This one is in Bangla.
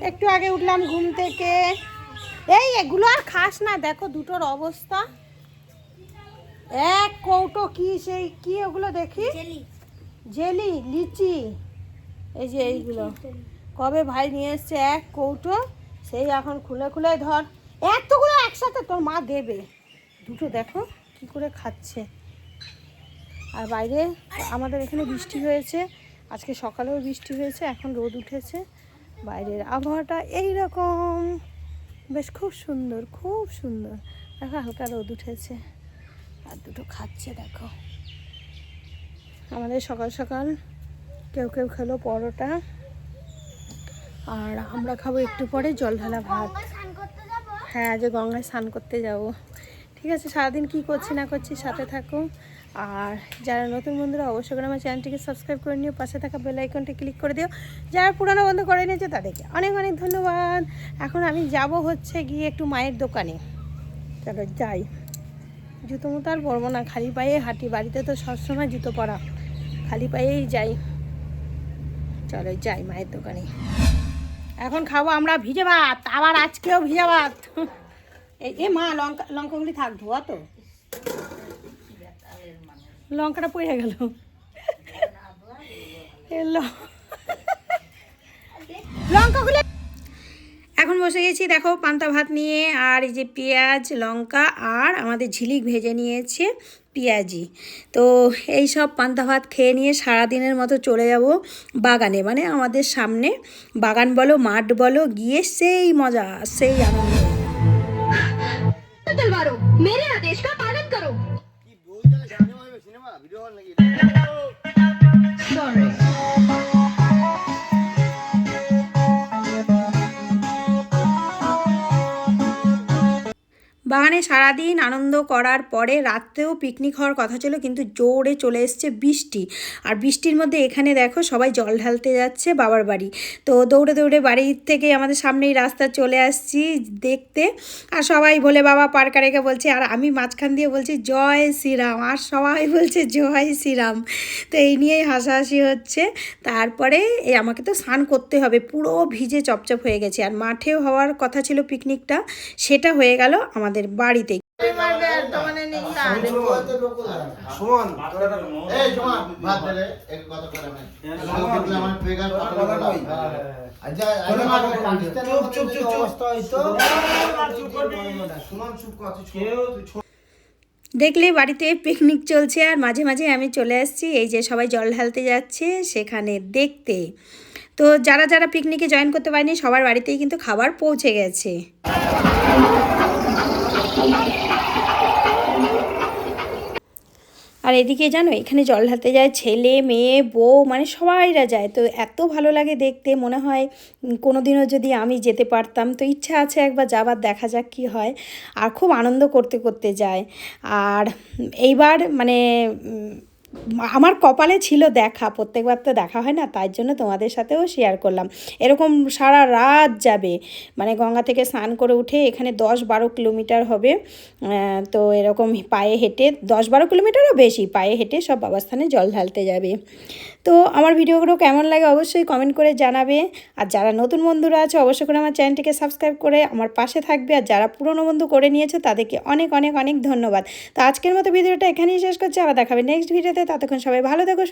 একটু আগে উঠলাম ঘুম থেকে। এগুলো আর খাস না, দেখো দুটোর অবস্থা। এক কৌটো কি সেই কি ওগুলো দেখি, জেলি লিচি। এই যে এইগুলো কবে ভাই নিয়ে এসছে এক কৌটো, সেই এখন খুলে খুলে ধর। এতগুলো একসাথে তোর মা দেবে? দুটো দেখো কি করে খাচ্ছে। আর বাইরে আমাদের এখানে বৃষ্টি হয়েছে, আজকে সকালেও বৃষ্টি হয়েছে, এখন রোদ উঠেছে। বাইরের আবহাওয়াটা এইরকম, বেশ খুব সুন্দর খুব সুন্দর। দেখো হালকা রোদ উঠেছে আর দুটো খাচ্ছে দেখো। আমাদের সকাল সকাল কেউ কেউ খেলো পরোটা, আর আমরা খাবো একটু পরে জল ঢালা ভাত। হ্যাঁ, আজ গঙ্গায় স্নান করতে যাব। ঠিক আছে, সারাদিন কি করছি না করছি সাথে থাকো। আর যারা নতুন বন্ধুরা অবশ্যই করে আমার চ্যানেলটিকে সাবস্ক্রাইব করে নিও, পাশে থাকা বেল আইকনটি ক্লিক করে দিও। যারা পুরানো বন্ধু করে নিয়েছে তাদেরকে অনেক অনেক ধন্যবাদ। এখন আমি যাব হচ্ছে গিয়ে একটু মায়ের দোকানে। চলো যাই। জুতো মতো আর পরবো না, খালি পায়ে হাঁটি, বাড়িতে তো সবসময় জুতো পরা, খালি পায়েই যাই। চলো যাই মায়ের দোকানে। এখন খাবো আমরা ভিজে ভাত, আবার আজকেও ভিজে ভাত। এই মা লঙ্কাগুলি থাক, ধোয়া তো, লঙ্কাটা পড়ে গেল। লঙ্কাগুলো এখন বসে গেছি দেখো পান্তা ভাত নিয়ে, আর এই যে পেঁয়াজ লঙ্কা আর আমাদের ঝিলিক ভেজে নিয়েছে পেঁয়াজি। তো এই সব পান্তা ভাত খেয়ে নিয়ে সারাদিনের মতো চলে যাব বাগানে, মানে আমাদের সামনে বাগান বলো মাঠ বলো, গিয়ে সেই মজা সেই আনন্দ। मेरे आदेश का पालन करो। বাগানে সারাদিন আনন্দ করার পরে রাত্রেও পিকনিক হওয়ার কথা ছিল, কিন্তু জোরে চলে এসছে বৃষ্টি। আর বৃষ্টির মধ্যে এখানে দেখো সবাই জল ঢালতে যাচ্ছে বাবার বাড়ি। তো দৌড়ে দৌড়ে বাড়ির থেকে আমাদের সামনেই রাস্তা চলে আসছি দেখতে। আর সবাই ভোলে বাবা পার্কা রেখে বলছে, আর আমি মাঝখান দিয়ে বলছি জয় শ্রীরাম, আর সবাই বলছে জয় শ্রীরাম। তো এই নিয়েই হাসাহাসি হচ্ছে। তারপরে আমাকে তো স্নান করতে হবে, পুরো ভিজে চপচপ হয়ে গেছে। আর মাঠেও হওয়ার কথা ছিল পিকনিকটা, সেটা হয়ে গেল আমাদের বাড়িতে। দেখলে বাড়িতে পিকনিক চলছে, আর মাঝে মাঝে আমি চলে আসছি এই যে সবাই জল ঢালতে যাচ্ছে সেখানে দেখতে। তো যারা যারা পিকনিকে জয়েন করতে পারেনি সবার বাড়িতেই কিন্তু খাবার পৌঁছে গেছে। আর এদিকে জানো এখানে জল ঢালতে যায় ছেলে মেয়ে বউ, মানে সবাইরা যায়। তো এত ভালো লাগে দেখতে, মনে হয় কোনো দিনও যদি আমি যেতে পারতাম। তো ইচ্ছা আছে একবার যাবার, দেখা যাক কী হয়। আর খুব আনন্দ করতে করতে যায়। আর এইবার মানে আমার কপালে ছিল দেখা, প্রত্যেকবার তো দেখা হয় না, তাই জন্য তোমাদের সাথেও শেয়ার করলাম। এরকম সারা রাত যাবে, মানে গঙ্গা থেকে স্নান করে উঠে এখানে 10-12 কিলোমিটার হবে। তো এরকম পায়ে হেঁটে 10-12 কিলোমিটারও বেশি পায়ে হেঁটে সব বাবাস্থানে জল ঢালতে যাবে। তো আমার ভিডিওগুলো কেমন লাগে অবশ্যই কমেন্ট করে জানাবে। আর যারা নতুন বন্ধুরা আছে অবশ্যই করে আমার চ্যানেলটিকে সাবস্ক্রাইব করে আমার পাশে থাকবে। আর যারা পুরনো বন্ধু করে নিয়েছে তাদেরকে অনেক অনেক অনেক ধন্যবাদ। তো আজকের মতো ভিডিওটা এখানেই শেষ করছি, আবার দেখাবে নেক্সট ভিডিওতে। ততক্ষণ সবাই ভালো থেকো।